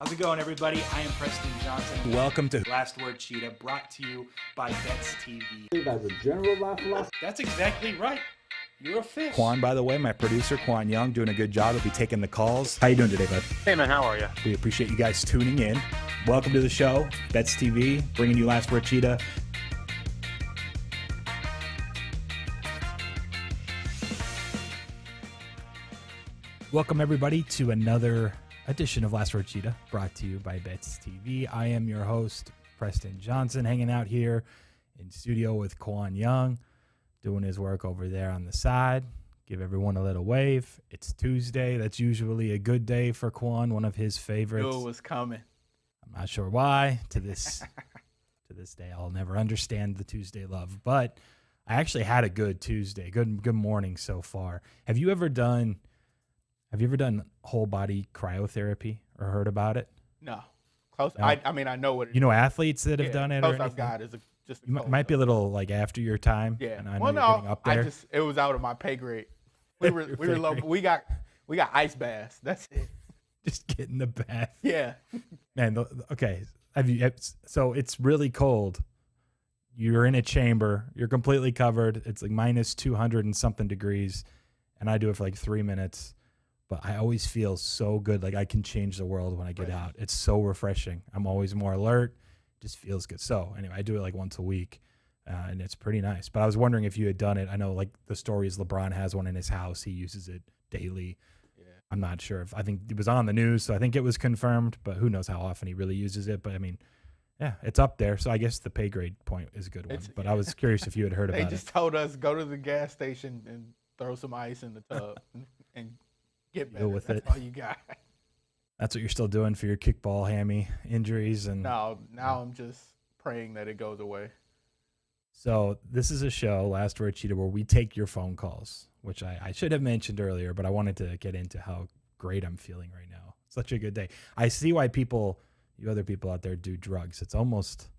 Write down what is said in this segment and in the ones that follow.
How's it going, everybody? I am Preston Johnson. Welcome to Last Word Cheetah, brought to you by Bets TV. As a general life philosophy. That's exactly right. You're a fish. Qwan, by the way, my producer, Qwan Young, doing a good job. He'll be taking the calls. How you doing today, bud? Hey, man, how are you? We appreciate you guys tuning in. Welcome to the show, Bets TV, bringing you Last Word Cheetah. Welcome, everybody, to another edition of Last Word Cheetah, brought to you by Bets TV. I am your host, Preston Johnson, hanging out here in studio with Qwan Young, doing his work over there on the side. Give everyone a little wave. It's Tuesday. That's usually a good day for Qwan, one of his favorites. Knew it was coming. I'm not sure why. To this day, I'll never understand the Tuesday love. But I actually had a good Tuesday. Good morning so far. Have you ever done whole body cryotherapy or heard about it? No. Close. No. I mean, I know what it You know athletes that have done it? Close or I've got is just a You might be a little like after your time. Yeah. And I know Well, you're no, getting up there. it was out of my pay grade. We were low. We got ice baths. That's it. Just get in the bath. Yeah. Man, okay. So it's really cold. You're in a chamber. You're completely covered. It's like minus 200 and something degrees. And I do it for like 3 minutes. But I always feel so good. Like I can change the world when I get out. It's so refreshing. I'm always more alert. Just feels good. So anyway, I do it like once a week. And it's pretty nice. But I was wondering if you had done it. I know like the story is LeBron has one in his house. He uses it daily. Yeah. I'm not sure I think it was on the news, so I think it was confirmed, but who knows how often he really uses it. But I mean, yeah, it's up there. So I guess the pay grade point is a good one. But I was curious if you had heard about it. They just told us go to the gas station and throw some ice in the tub and get better. Deal with That's it. all you got. That's what you're still doing for your kickball hammy injuries. And Now I'm just praying that it goes away. so this is a show, Last Word Cheetah, where we take your phone calls, which I should have mentioned earlier, but I wanted to get into how great I'm feeling right now. Such a good day. I see why you other people out there do drugs. It's almost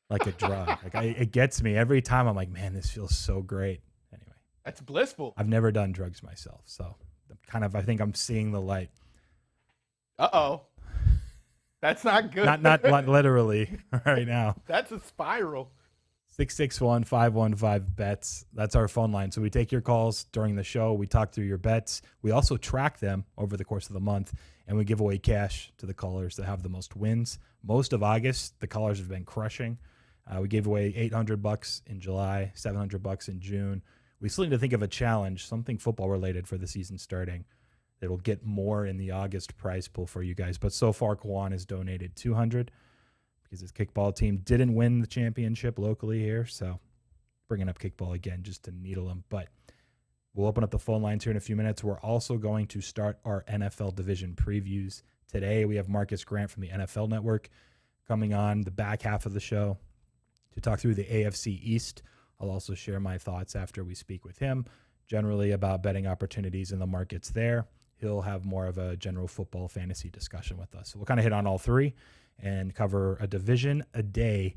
like a drug. It gets me every time. I'm like, man, this feels so great. Anyway, That's blissful. I've never done drugs myself, so I think I'm seeing the light. Uh-oh. That's not good. Not literally right now. That's a spiral. 661-515-BETS. That's our phone line. So we take your calls during the show. We talk through your bets. We also track them over the course of the month, and we give away cash to the callers that have the most wins. Most of August, the callers have been crushing. We gave away $800 in July, $700 in June. We still need to think of a challenge, something football-related for the season starting. That'll get more in the August prize pool for you guys. But so far, Qwan has donated $200 because his kickball team didn't win the championship locally here. So bringing up kickball again just to needle him. But we'll open up the phone lines here in a few minutes. We're also going to start our NFL division previews. Today, we have Marcas Grant from the NFL Network coming on the back half of the show to talk through the AFC East. I'll also share my thoughts after we speak with him, generally about betting opportunities in the markets there. He'll have more of a general football fantasy discussion with us. So we'll kind of hit on all three and cover a division a day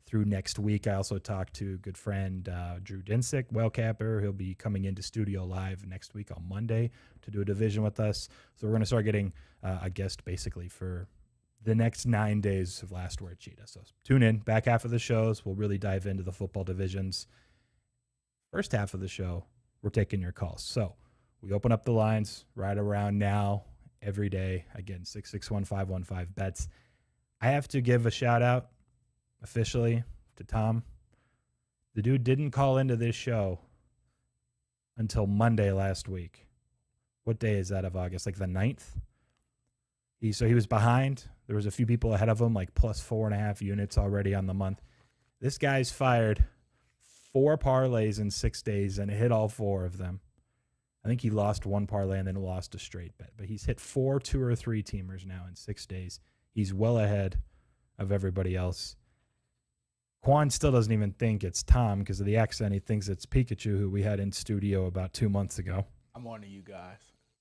through next week. I also talked to good friend Drew Dinsick, Whale Capper. He'll be coming into studio live next week on Monday to do a division with us. So we're going to start getting a guest basically for the next 9 days of Last Word Cheetah. So tune in. Back half of the shows, we'll really dive into the football divisions. First half of the show, we're taking your calls. So we open up the lines right around now every day. Again, 661-515-BETS. I have to give a shout out officially to Tom. The dude didn't call into this show until Monday last week. What day is that of August? Like the 9th? He was behind. There was a few people ahead of him, like plus 4.5 units already on the month. This guy's fired 4 parlays in 6 days and hit all 4 of them. I think he lost one parlay and then lost a straight bet. But he's hit 4 2 or 3 teamers now in 6 days. He's well ahead of everybody else. Qwan still doesn't even think it's Tom because of the accent. He thinks it's Pikachu, who we had in studio about 2 months ago. I'm one of you guys.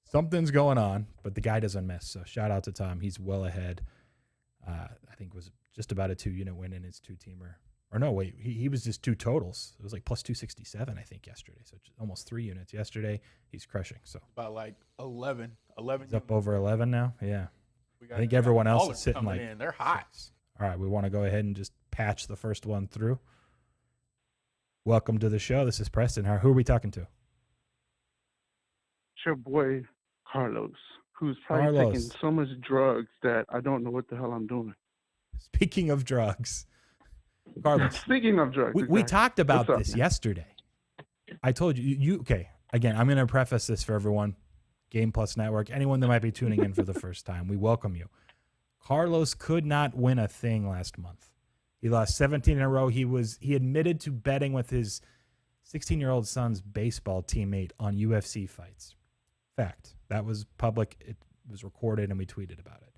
Something's going on, but the guy doesn't miss. So shout out to Tom. He's well ahead. I think was just about a 2-unit win in his 2-teamer. Or no, wait, he was just 2 totals. It was like plus 267, I think, yesterday. So almost 3 units yesterday. He's crushing. So About like 11. he's up over 11 now. Yeah. I think everyone else is sitting coming like in. They're hot. 6. All right, we want to go ahead and just patch the first one through. Welcome to the show. This is Preston. Who are we talking to? It's your boy Carlos, who's probably taking so much drugs that I don't know what the hell I'm doing. Speaking of drugs, Carlos. Speaking of drugs, we talked about this yesterday. I told you. Okay. Again, I'm going to preface this for everyone. Game Plus Network, anyone that might be tuning in for the first time, we welcome you. Carlos could not win a thing last month. He lost 17 in a row. He admitted to betting with his 16-year-old son's baseball teammate on UFC fights. Fact. That was public. It was recorded, and we tweeted about it.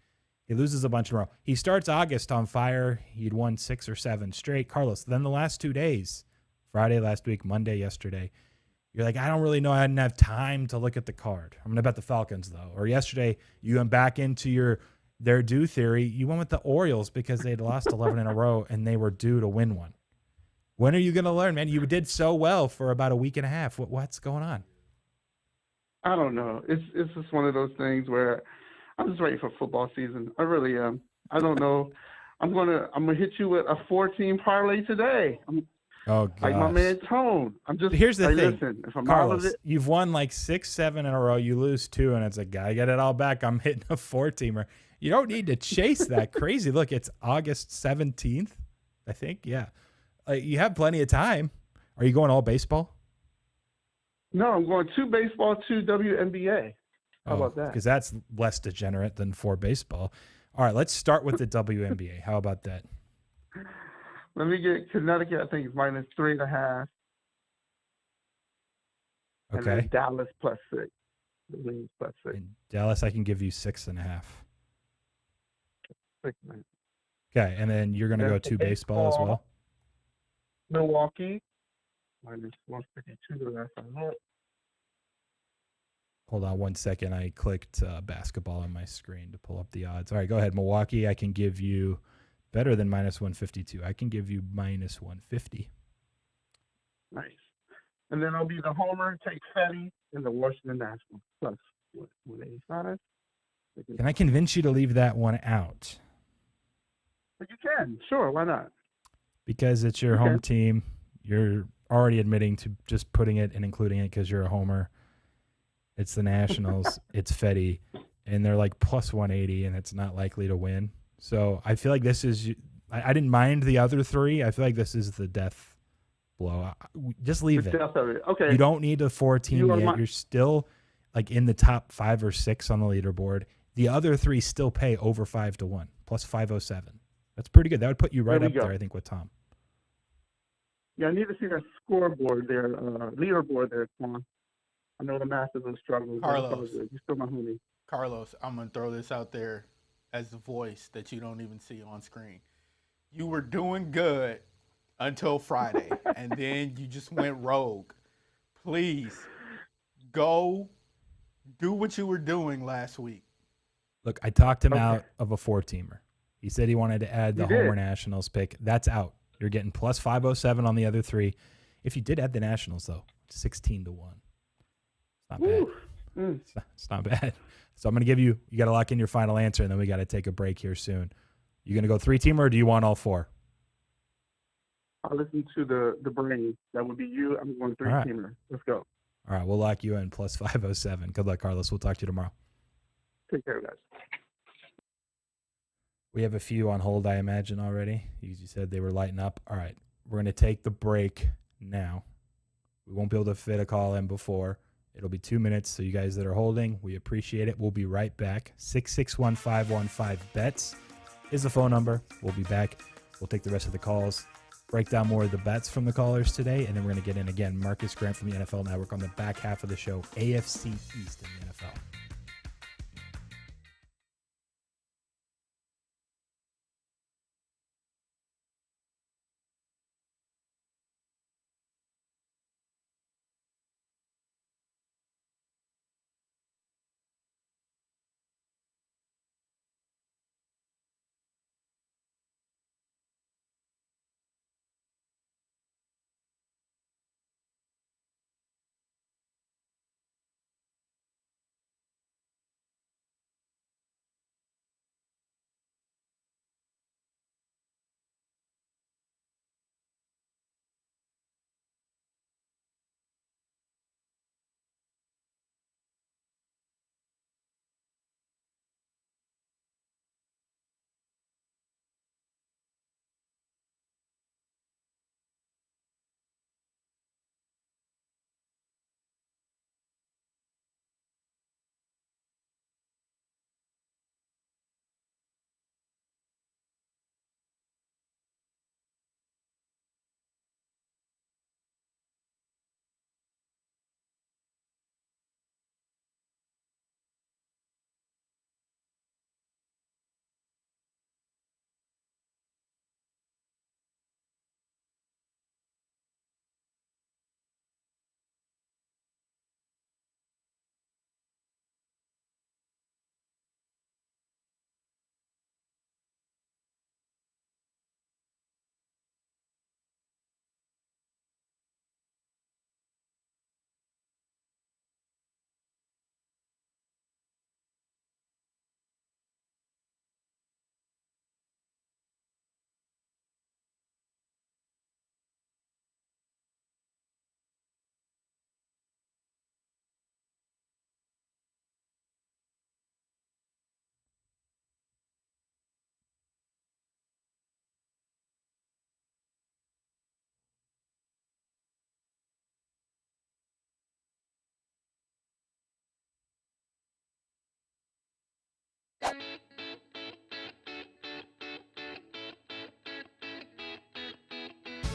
He loses a bunch in a row. He starts August on fire. He'd won 6 or 7 straight. Carlos, then the last 2 days, Friday last week, Monday yesterday, you're like, I don't really know. I didn't have time to look at the card. I'm going to bet the Falcons, though. Or yesterday, you went back into their due theory. You went with the Orioles because they'd lost 11 in a row, and they were due to win one. When are you going to learn, man? You did so well for about a week and a half. What's going on? I don't know. It's just one of those things where I'm just ready for football season. I really am. I don't know. I'm gonna hit you with a 4-team parlay today. Oh, gosh. Like my man Tone. Here's the thing, listen, if I'm Carlos, out of it, you've won like 6, 7 in a row. You lose 2, and it's like, gotta get it all back. I'm hitting a 4-teamer. You don't need to chase that crazy. Look, it's August 17th, I think. Yeah. You have plenty of time. Are you going all baseball? No, I'm going 2 baseball, 2 WNBA. How about that? Because that's less degenerate than 4 baseball. All right, let's start with the WNBA. How about that? Let me get Connecticut. I think it's -3.5. Okay. And then Dallas +6. The Wings +6. In Dallas, I can give you 6.5. 6, man. Okay, and then you're going to go 2 baseball as well? Milwaukee -152. That's a lot. Hold on 1 second. I clicked basketball on my screen to pull up the odds. All right, go ahead. Milwaukee, I can give you better than -152. I can give you -150. Nice. And then I'll be the homer, take Fetty, and the Washington Nationals +185. Can I convince you to leave that one out? But you can. Sure, why not? Because it's your home team. You're already admitting to just putting it and including it because you're a homer. It's the Nationals. It's Fetty. And they're like +180, and it's not likely to win. So I feel like this is – I didn't mind the other 3. I feel like this is the death blow. Just leave it. Okay. You don't need a 4-team yet. You're still like in the top 5 or 6 on the leaderboard. The other 3 still pay over 5-1, +507. That's pretty good. That would put you right up there, I think, with Tom. Yeah, I need to see that scoreboard there, leaderboard there, Tom. I know the Masters are struggling. Carlos. You're still my homie. Carlos, I'm going to throw this out there as the voice that you don't even see on screen. You were doing good until Friday, and then you just went rogue. Please, go do what you were doing last week. Look, I talked him out of a 4-teamer. He said he wanted to add the Homer Nationals pick. That's out. You're getting +507 on the other 3. If you did add the Nationals, though, 16-1. It's not bad. It's not bad. So I'm going to give you got to lock in your final answer, and then we got to take a break here soon. You going to go 3-teamer, or do you want all 4? I'll listen to the brain. That would be you. I'm going 3-teamer. Right. Let's go. All right, we'll lock you in +507. Good luck, Carlos. We'll talk to you tomorrow. Take care, guys. We have a few on hold, I imagine, already. You said they were lighting up. All right, we're going to take the break now. We won't be able to fit a call in before. It'll be 2 minutes, so you guys that are holding, we appreciate it. We'll be right back. 661-515-BETS is the phone number. We'll be back. We'll take the rest of the calls, break down more of the bets from the callers today, and then we're going to get in again Marcas Grant from the NFL Network on the back half of the show, AFC East in the NFL.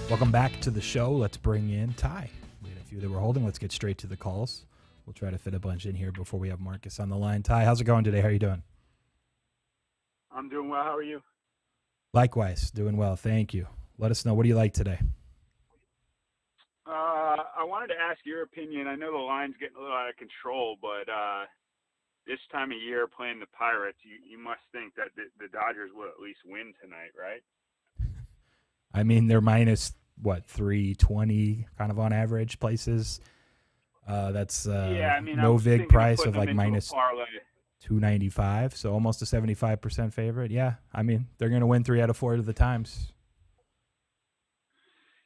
Welcome back to the show. Let's bring in Ty. We had a few that we're holding. Let's get straight to the calls. We'll try to fit a bunch in here before we have Marcus on the line. Ty, how's it going today? How are you doing? I'm doing well. How are you? Likewise, doing well. Thank you. Let us know. What do you like today? I wanted to ask your opinion. I know the line's getting a little out of control, but this time of year playing the Pirates, you must think that the Dodgers will at least win tonight, right? I mean, they're minus, 320 kind of on average places. That's no vig price of like minus 295, so almost a 75% favorite. Yeah, I mean, they're going to win 3 out of 4 of the times.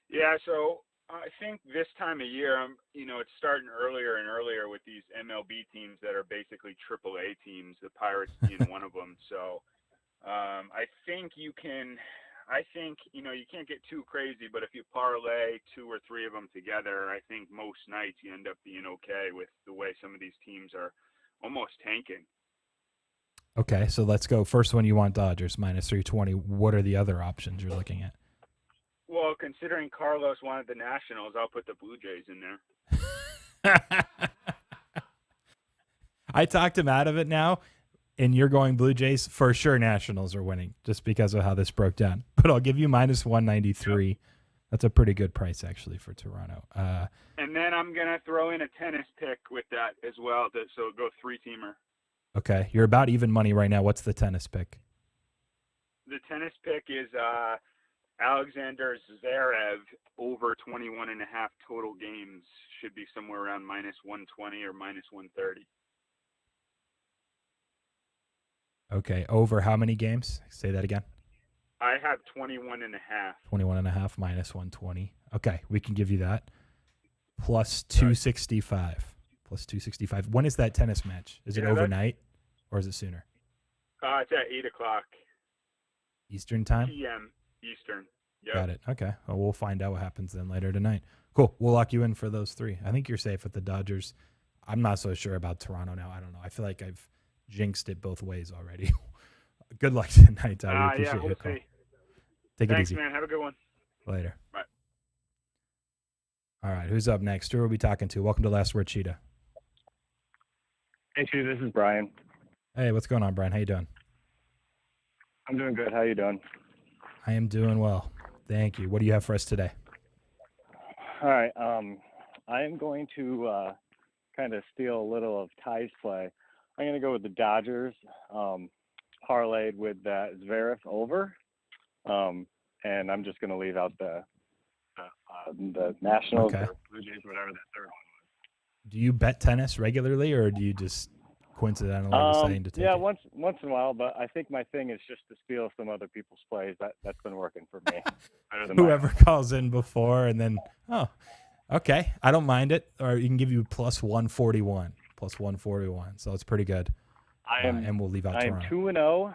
Yeah, so I think this time of year, it's starting earlier and earlier with these MLB teams that are basically AAA teams, the Pirates being one of them. So I think you can't get too crazy, but if you parlay 2 or 3 of them together, I think most nights you end up being okay with the way some of these teams are almost tanking. Okay, so let's go. First one, you want Dodgers minus 320. What are the other options you're looking at? Well, considering Carlos wanted the Nationals, I'll put the Blue Jays in there. I talked him out of it now, and you're going Blue Jays. For sure, Nationals are winning just because of how this broke down. But I'll give you minus 193. Yep. That's a pretty good price, actually, for Toronto. And then I'm going to throw in a tennis pick with that as well, so go 3-teamer. Okay, you're about even money right now. What's the tennis pick? The tennis pick is Alexander Zverev over 21.5 total games. Should be somewhere around minus 120 or minus 130. Okay, over how many games? Say that again. I have 21.5. 21.5 minus 120. Okay, we can give you that. Plus 265. Plus 265. When is that tennis match? Is it overnight or is it sooner? It's at 8 o'clock. Eastern time? PM Eastern. Yep. Got it. Okay. Well, we'll find out what happens then later tonight. Cool. We'll lock you in for those 3. I think you're safe with the Dodgers. I'm not so sure about Toronto now. I don't know. I feel like I've jinxed it both ways already. Good luck tonight, Ty. We appreciate your call. Take it easy. Thanks, man. Have a good one. Later. Bye. All right. Who's up next? Who are we talking to? Welcome to Last Word Cheetah. Hey, Cheetah. This is Brian. Hey, what's going on, Brian? How you doing? I'm doing good. How you doing? I am doing well. Thank you. What do you have for us today? All right. I am going to kind of steal a little of Ty's play. I'm going to go with the Dodgers, parlayed with that Zverev over, and I'm just going to leave out the Nationals or Blue Jays, whatever that third one was. Do you bet tennis regularly, or do you just coincidentally deciding to take it? Once in a while, but I think my thing is just to steal some other people's plays. That's been working for me. Whoever calls in before, and then, okay, I don't mind it. Or you can give you plus 141. So it's pretty good. And we'll leave out Toronto. I'm 2-0.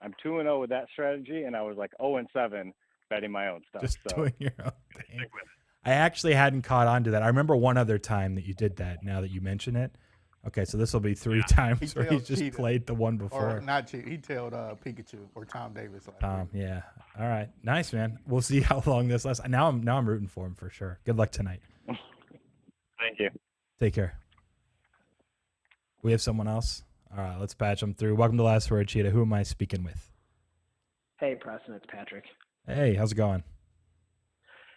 I'm 2-0 with that strategy, and I was like 0-7 betting my own stuff. Just doing your own thing. I actually hadn't caught on to that. I remember one other time that you did that. Now that you mention it. Okay, so this will be 3 times where he just Cheetah. Played the one before. Or not Cheetah. He tailed Pikachu or Tom Davis. Yeah. All right. Nice, man. We'll see how long this lasts. Now I'm rooting for him for sure. Good luck tonight. Thank you. Take care. We have someone else? All right, let's patch them through. Welcome to Last Word, Cheetah. Who am I speaking with? Hey, Preston, it's Patrick. Hey, how's it going?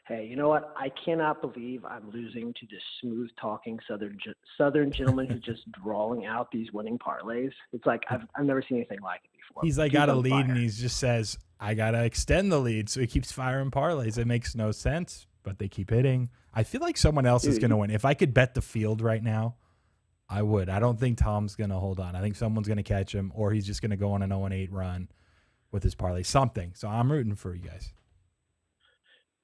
Hey, you know what? I cannot believe I'm losing to this smooth-talking Southern gentleman who's just drawing out these winning parlays. It's like I've never seen anything like it before. He's like got a lead, and he just says, I got to extend the lead. So he keeps firing parlays. It makes no sense, but they keep hitting. I feel like someone else is going to win. If I could bet the field right now, I would. I don't think Tom's going to hold on. I think someone's going to catch him, or he's just going to go on an 0-8 run with his parlay. Something. So I'm rooting for you guys.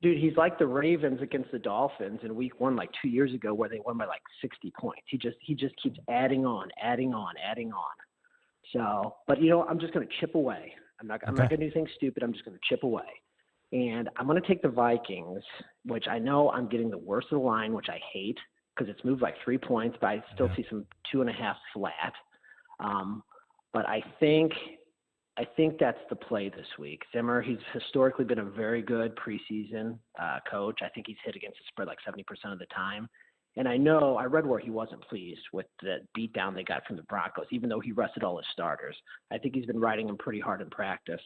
Dude, he's like the Ravens against the Dolphins in week 1 like 2 years ago where they won by like 60 points. He just keeps adding on. So, but I'm just going to chip away. I'm not going to do anything stupid. I'm just going to chip away. And I'm going to take the Vikings, which I know I'm getting the worst of the line, which I hate because it's moved like 3 points, but I still see some 2.5 flat. But I think I think that's the play this week. Zimmer, he's historically been a very good preseason coach. I think he's hit against the spread like 70% of the time. And I read where he wasn't pleased with the beatdown they got from the Broncos, even though he rested all his starters. I think he's been riding them pretty hard in practice.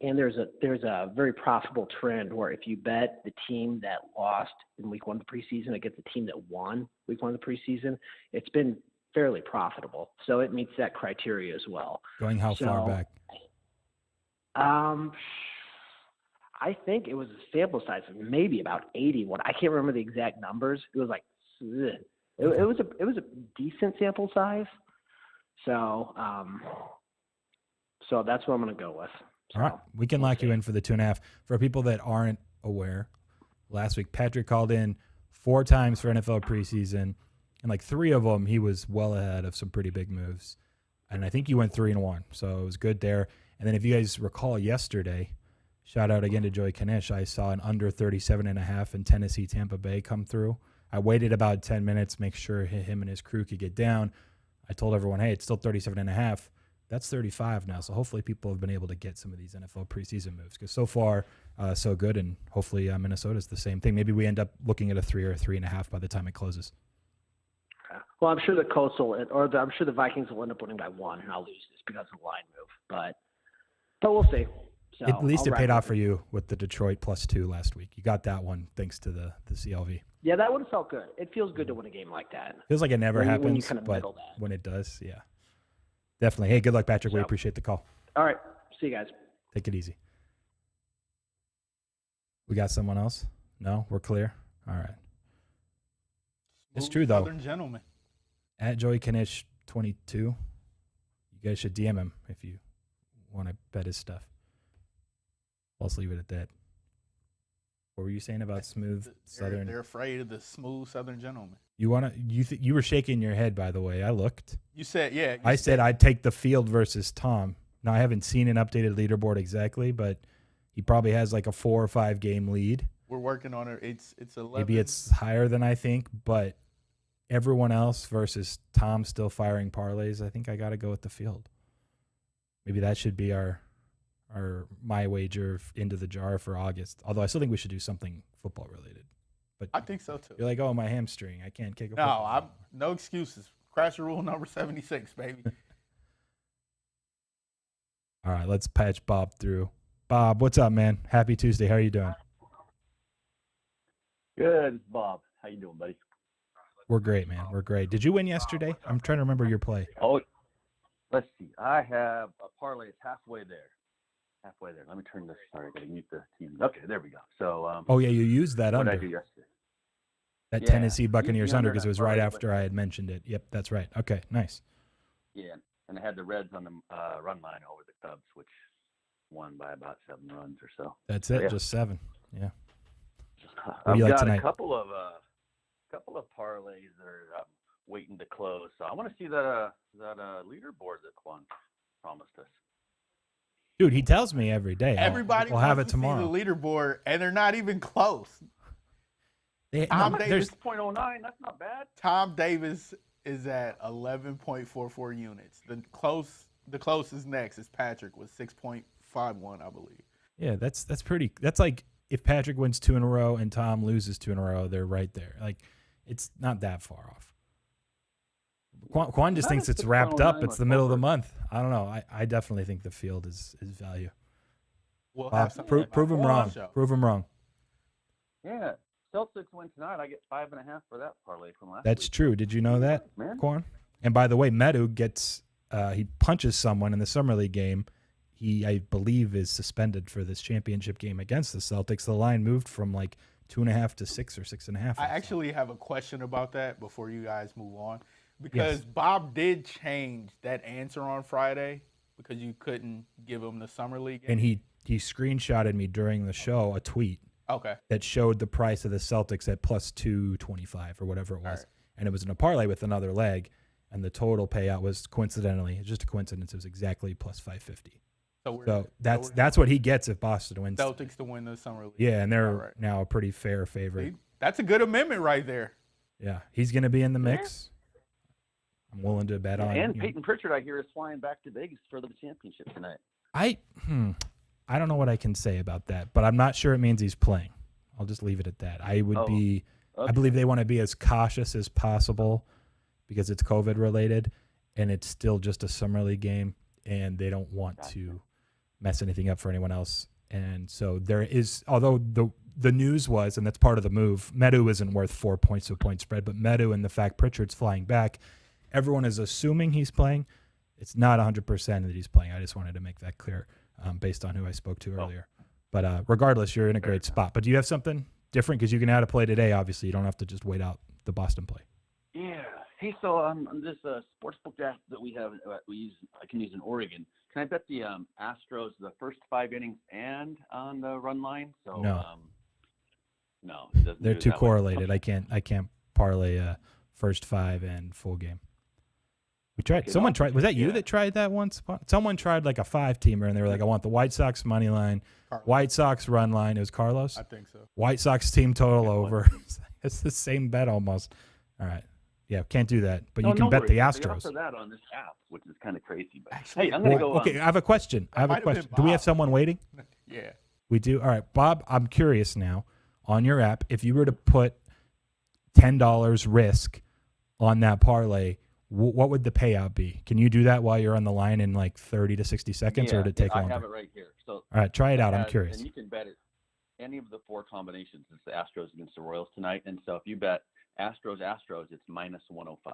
And there's a very profitable trend where if you bet the team that lost in week 1 of the preseason against the team that won week 1 of the preseason, it's been fairly profitable. So it meets that criteria as well. Going how far back? I think it was a sample size of maybe about 80. I can't remember the exact numbers. It was like it was a decent sample size. So that's what I'm going to go with. So, all right, we can lock you in for the 2.5. For people that aren't aware, last week Patrick called in 4 times for NFL preseason, and like 3 of them he was well ahead of some pretty big moves. And I think you went 3-1, so it was good there. And then if you guys recall yesterday, shout out again to Joey Kanish, I saw an under 37.5 in Tennessee Tampa Bay come through. I waited about 10 minutes, make sure him and his crew could get down. I told everyone, hey, it's still 37.5. That's 35 now, so hopefully people have been able to get some of these NFL preseason moves because so far, so good, and hopefully Minnesota's the same thing. Maybe we end up looking at a 3 or a 3.5 by the time it closes. Well, I'm sure I'm sure the Vikings will end up winning by 1, and I'll lose this because of the line move. But we'll see. So At least it paid off for you with the Detroit +2 last week. You got that one thanks to the CLV. Yeah, that would have felt good. It feels good to win a game like that. Feels like it never happens, when you kind of but middle that. when it does, yeah. Definitely. Hey, good luck, Patrick. We appreciate the call. All right. See you guys. Take it easy. We got someone else? No? We're clear? All right. It's true, though. Southern gentleman. At Joey Kanish 22, you guys should DM him if you want to bet his stuff. Let's leave it at that. What were you saying about smooth Southern? They're afraid of the smooth Southern gentleman. You were shaking your head, by the way. I looked. You said, yeah. I said I'd take the field versus Tom. Now, I haven't seen an updated leaderboard exactly, but he probably has like a 4 or 5 game lead. We're working on it. It's 11. Maybe it's higher than I think, but everyone else versus Tom still firing parlays, I think I got to go with the field. Maybe that should be my wager into the jar for August. Although I still think we should do something football related. But I think so too. You're like, oh, my hamstring, I can't kick a No, football. no excuses. Crash rule number 76, baby. All right, let's patch Bob through. Bob, what's up, man? Happy Tuesday. How are you doing? Good, Bob. How you doing, buddy? We're great, man. We're great. Did you win yesterday? I'm trying to remember your play. Oh, let's see. I have a parlay. It's halfway there. Let me turn this. Sorry, I got to mute the TV. Okay, there we go. So. Oh yeah, you used that what under. What did I do yesterday? That Tennessee Buccaneers the under under because it was right after I had mentioned it. Yep, that's right. Okay, nice. Yeah, and I had the Reds on the run line over the Cubs, which won by about 7 runs or so. That's it, yeah. Just 7. Yeah. I've like got tonight? a couple of parlays that are waiting to close. So I want to see that leaderboard that Qwan promised us. Dude, he tells me every day. Everybody we'll wants have it to tomorrow. see the leaderboard, and they're not even close. Tom Davis 0.09. That's not bad. Tom Davis is at 11.44 units. The closest next is Patrick with 6.51, I believe. Yeah, that's pretty. That's like if Patrick wins 2 in a row and Tom loses 2 in a row, they're right there. Like it's not that far off. Qwan just thinks it's wrapped up. It's the middle of the month. I don't know. I definitely think the field is value. We'll prove him wrong. Prove him wrong. Yeah. Celtics win tonight. I get 5.5 for that parlay from last week. That's true. Did you know that, Qwan? And by the way, Medu gets he punches someone in the summer league game. He, I believe, is suspended for this championship game against the Celtics. The line moved from like 2.5 to 6 or 6.5. I actually have a question about that before you guys move on, because Bob did change that answer on Friday because you couldn't give him the summer league game. And he screenshotted me during the show a tweet. Okay. That showed the price of the Celtics at plus 225 or whatever it was. Right. And it was in a parlay with another leg. And the total payout was coincidentally, it's just a coincidence, it was exactly plus 550. So that's what he gets if Boston wins. Celtics to win the summer league. Yeah, and they're now a pretty fair favorite. That's a good amendment right there. Yeah, he's going to be in the mix. I'm willing to bet on. And Peyton Pritchard, I hear, is flying back to Vegas for the championship tonight. I don't know what I can say about that, but I'm not sure it means he's playing. I'll just leave it at that. I believe they want to be as cautious as possible because it's COVID related and it's still just a summer league game and they don't want to mess anything up for anyone else. And so there is, although the news was, and that's part of the move, Medu isn't worth 4 points to a point spread, but Medu and the fact Pritchard's flying back, everyone is assuming he's playing. It's not 100% that he's playing. I just wanted to make that clear based on who I spoke to earlier. But regardless, you're in a great spot. But do you have something different? Because you can add a play today, obviously. You don't have to just wait out the Boston play. Yeah. Hey, so on this sportsbook draft that we have, I can use in Oregon. Can I bet the Astros the first 5 innings and on the run line? So no, no, it doesn't. They're do too that way. correlated. Okay. I can't parlay first 5 and full game. We tried. Okay, Someone tried. Was that you yeah. that tried that once? Someone tried like a 5-teamer, and they were like, "I want the White Sox money line, White Sox run line." It was Carlos. I think so. White Sox team total over. It's the same bet almost. All right. Yeah, can't do that. But you can bet the worries. They Astros. offer that on this app, which is kind of crazy. But hey, I'm gonna go. Okay, I have a question. Do we have someone waiting? Yeah. We do. All right, Bob. I'm curious now. On your app, if you were to put $10 risk on that parlay, what would the payout be? Can you do that while you're on the line in like 30 to 60 seconds, or did it take longer? I have it right here. So all right, try it out. I'm curious. And you can bet it any of the 4 combinations. It's the Astros against the Royals tonight, and so if you bet Astros, it's minus 105.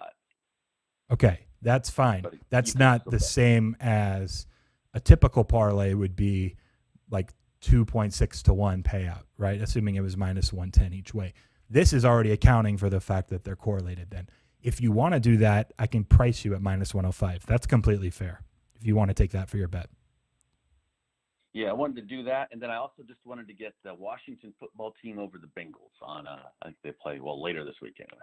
Okay, that's fine. But That's not the same as a typical parlay would be like 2.6 to 1 payout, right? Assuming it was minus 110 each way. This is already accounting for the fact that they're correlated then. If you want to do that, I can price you at minus 105. That's completely fair if you want to take that for your bet. Yeah, I wanted to do that, and then I also just wanted to get the Washington football team over the Bengals on. I think they play later this week anyway.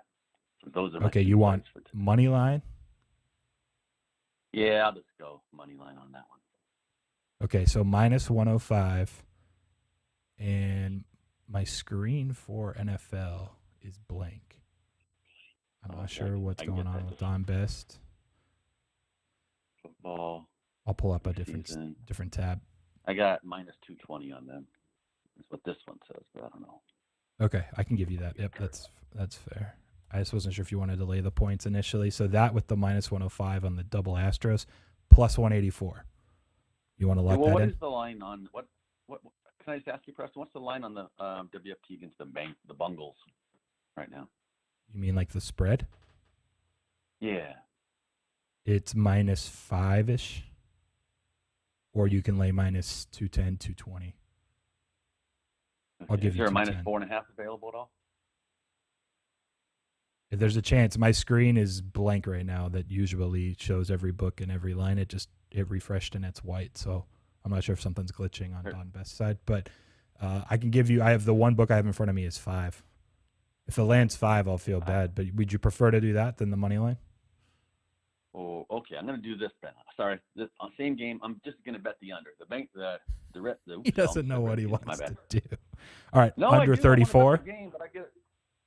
So those are my okay. two You want plays for money line? Yeah, I'll just go money line on that one. Okay, so minus 105, and my screen for NFL is blank. I'm not sure what's going on with Don Best. Football. I'll pull up a different tab. I got minus 220 on them. That's what this one says, but I don't know. Okay, I can give you that. Yep, that's fair. I just wasn't sure if you wanted to lay the points initially. So that with the minus 105 on the double Astros, plus 184. You want to lock that in? What is the line on what? Can I just ask you, Preston? What's the line on the WFT against the Bungles right now? You mean like the spread? Yeah. It's minus 5-ish. Or you can lay minus 210, 220. I'll give you. Is there a minus 210. 4.5 available at all? If there's a chance, my screen is blank right now. That usually shows every book and every line. It refreshed and it's white. So I'm not sure if something's glitching on Don Best's side. But I can give you. I have the one book I have in front of me is 5. If it lands 5, I'll feel bad. But would you prefer to do that than the money line? Oh, okay. I'm going to do this then. Sorry, on same game. I'm just going to bet the under. He doesn't know what he wants to do. All right, no, under 34. Game, but I get it.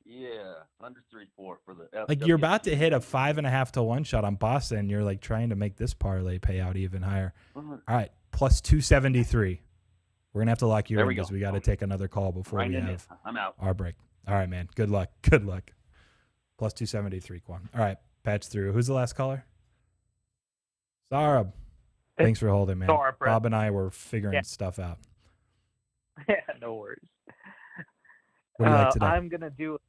Yeah, under 34 for the. Like you're about to hit a 5.5 to 1 shot on Boston. And you're like trying to make this parlay pay out even higher. All right, plus 273. We're gonna have to lock you in because we got to take another call before we have I'm out. our break. All right, man. Good luck. Good luck. Plus 273, Qwan. All right, patch through. Who's the last caller? Sarab. Thanks for holding, man. Sorry, Bob and I were figuring stuff out. Yeah, no worries. What do you like today? I'm gonna do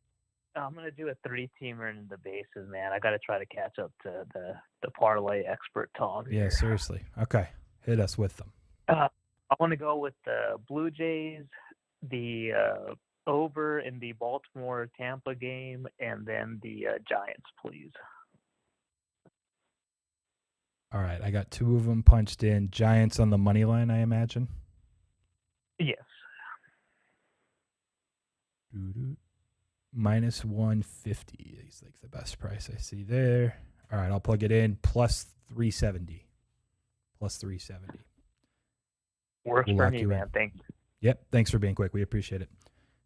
a 3-teamer in the bases, man. I got to try to catch up to the parlay expert Tom. Yeah, seriously. Okay, hit us with them. I want to go with the Blue Jays, the over in the Baltimore-Tampa game, and then the Giants, please. All right, I got 2 of them punched in. Giants on the money line, I imagine. Yes. Minus 150 is like the best price I see there. All right, I'll plug it in. Plus 370. Plus 370. Works for me, man. Thank you. Yep. Thanks for being quick. We appreciate it.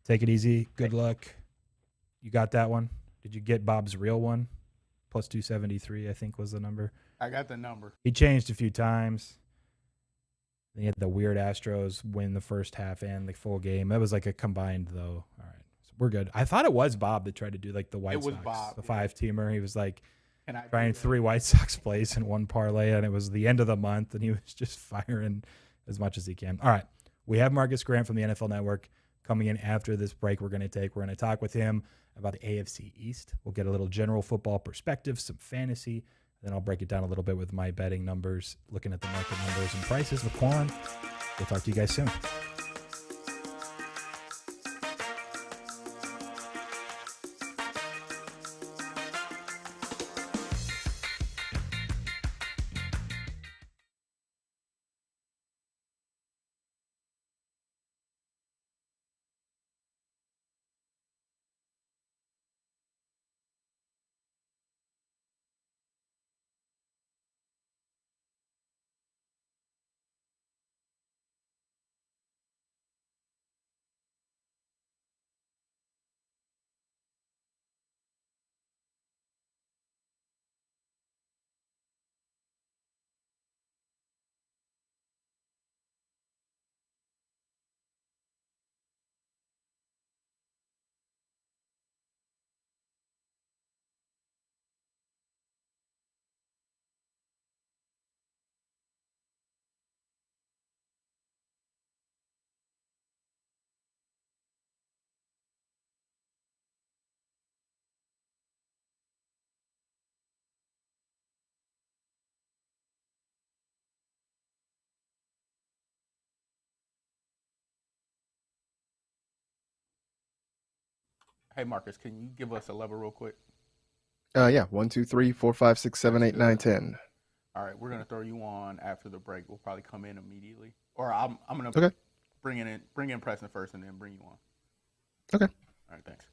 Take it easy. Good luck. You got that one? Did you get Bob's real one? Plus 273, I think was the number. I got the number. He changed a few times. They had the weird Astros win the first half and the full game. That was like a combined, though. All right, so we're good. I thought it was Bob that tried to do like the White Sox, Bob, the 5-teamer. He was like Can I trying do that? 3 White Sox plays in one parlay, and it was the end of the month, and he was just firing as much as he can. All right, we have Marcas Grant from the NFL Network coming in after this break we're going to take. We're going to talk with him about the AFC East. We'll get a little general football perspective, some fantasy. Then I'll break it down a little bit with my betting numbers, looking at the market numbers and prices with Qwan. We'll talk to you guys soon. Hey, Marcus, can you give us a level real quick? Yeah. 1, 2, 3, 4, 5, 6, 7, 8, 9, 10. All right, we're gonna throw you on after the break. We'll probably come in immediately, or I'm gonna Okay. bring in Preston first, and then bring you on. Okay. All right, thanks.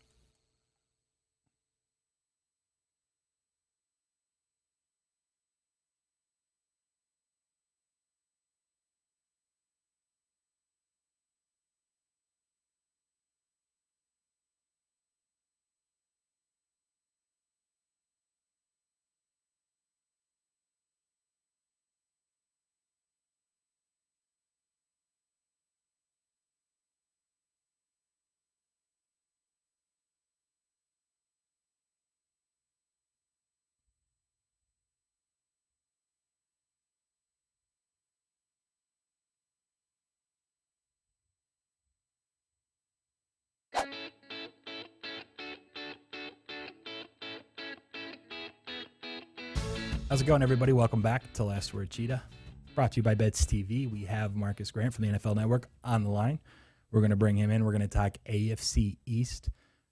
How's it going, everybody? Welcome back to Last Word Cheetah. Brought to you by Bets TV. We have Marcas Grant from the NFL Network on the line. We're going to bring him in. We're going to talk AFC East.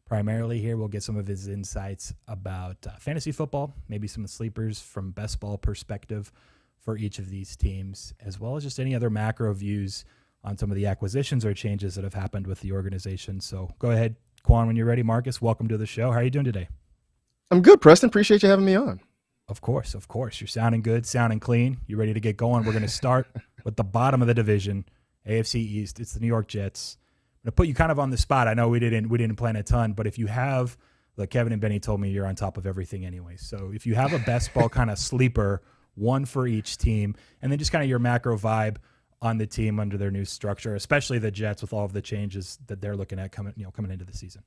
Primarily here, we'll get some of his insights about fantasy football, maybe some sleepers from best ball perspective for each of these teams, as well as just any other macro views on some of the acquisitions or changes that have happened with the organization. So go ahead, Qwan, when you're ready. Marcus, welcome to the show. How are you doing today? I'm good, Preston. Appreciate you having me on. Of course. You're sounding good, sounding clean. You ready to get going? We're going to start with the bottom of the division, AFC East. It's the New York Jets. I'm going to put you kind of on the spot. I know we didn't plan a ton, but if you have, like Kevin and Benny told me, you're on top of everything anyway. So if you have a best ball kind of sleeper, one for each team, and then just kind of your macro vibe on the team under their new structure, especially the Jets with all of the changes that they're looking at coming into the season.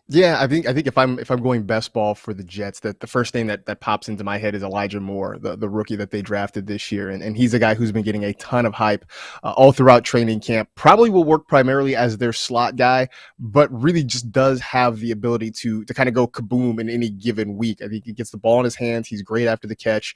Yeah, I think if I'm going best ball for the Jets, that the first thing that pops into my head is Elijah Moore, the rookie that they drafted this year, and he's a guy who's been getting a ton of hype all throughout training camp. Probably will work primarily as their slot guy, but really just does have the ability to kind of go kaboom in any given week. I think he gets the ball in his hands. He's great after the catch.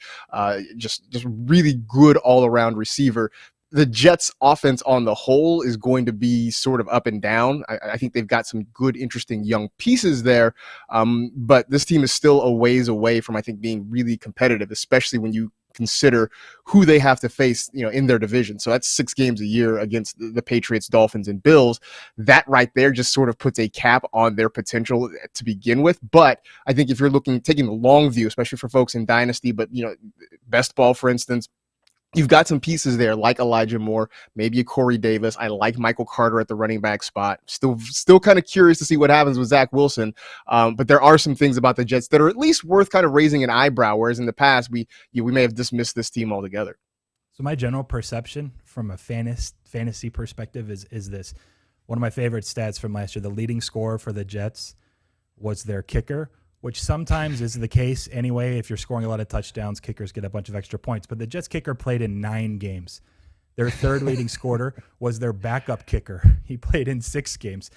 Just really good all around receiver. The Jets offense on the whole is going to be sort of up and down. I think they've got some good, interesting young pieces there. But this team is still a ways away from, I think, being really competitive, especially when you consider who they have to face, in their division. So that's 6 games a year against the Patriots, Dolphins, and Bills. That right there just sort of puts a cap on their potential to begin with. But I think if you're taking the long view, especially for folks in Dynasty, but, best ball, for instance, you've got some pieces there like Elijah Moore, maybe a Corey Davis. I like Michael Carter at the running back spot. Still kind of curious to see what happens with Zach Wilson. But there are some things about the Jets that are at least worth kind of raising an eyebrow, whereas in the past we may have dismissed this team altogether. So my general perception from a fantasy perspective is this. One of my favorite stats from last year, the leading scorer for the Jets was their kicker, which sometimes is the case anyway. If you're scoring a lot of touchdowns, kickers get a bunch of extra points. But the Jets kicker played in 9 games. Their third leading scorer was their backup kicker. He played in 6 games.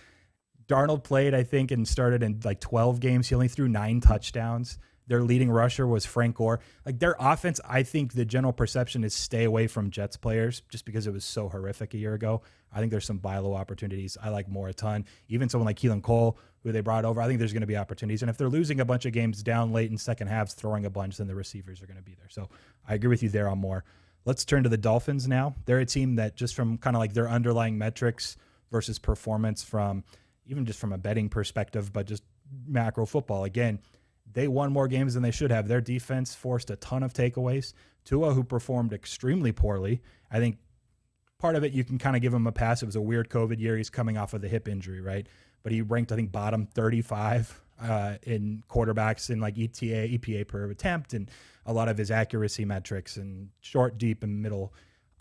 Darnold played, I think, and started in like 12 games. He only threw 9 touchdowns. Their leading rusher was Frank Gore. Like their offense, I think the general perception is stay away from Jets players just because it was so horrific a year ago. I think there's some buy low opportunities. I like Moore a ton. Even someone like Keelan Cole, who they brought over, I think there's going to be opportunities. And if they're losing a bunch of games down late in second halves, throwing a bunch, then the receivers are going to be there. So I agree with you there on Moore. Let's turn to the Dolphins now. They're a team that just from kind of like their underlying metrics versus performance from even just from a betting perspective, but just macro football. Again, they won more games than they should have. Their defense forced a ton of takeaways. Tua, who performed extremely poorly, I think part of it you can kind of give him a pass. It was a weird COVID year. He's coming off of the hip injury, right? But he ranked, I think, bottom 35 in quarterbacks in like EPA per attempt, and a lot of his accuracy metrics and short, deep, and middle.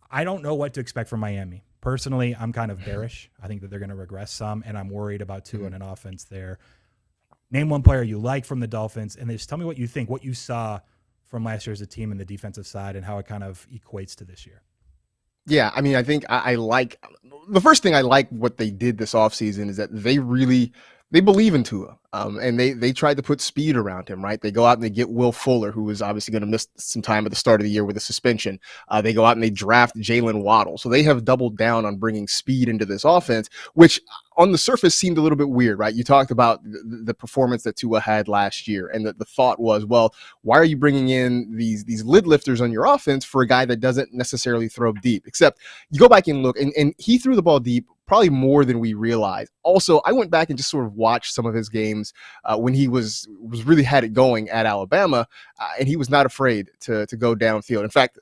I don't know what to expect from Miami. Personally, I'm kind of bearish. I think that they're going to regress some, and I'm worried about Tua in an offense there. Name one player you like from the Dolphins, and then just tell me what you think, what you saw from last year as a team in the defensive side, and how it kind of equates to this year. Yeah, I mean, I think I like the first thing I like what they did this offseason is that they believe in Tua. And they tried to put speed around him, right? They go out and they get Will Fuller, who is obviously going to miss some time at the start of the year with a suspension. They go out and they draft Jalen Waddle. So they have doubled down on bringing speed into this offense, which on the surface seemed a little bit weird, right? You talked about the performance that Tua had last year, and the thought was, well, why are you bringing in these lid lifters on your offense for a guy that doesn't necessarily throw deep? Except you go back and look, and he threw the ball deep probably more than we realized. Also, I went back and just sort of watched some of his games when he was really had it going at Alabama, and he was not afraid to go downfield. In fact,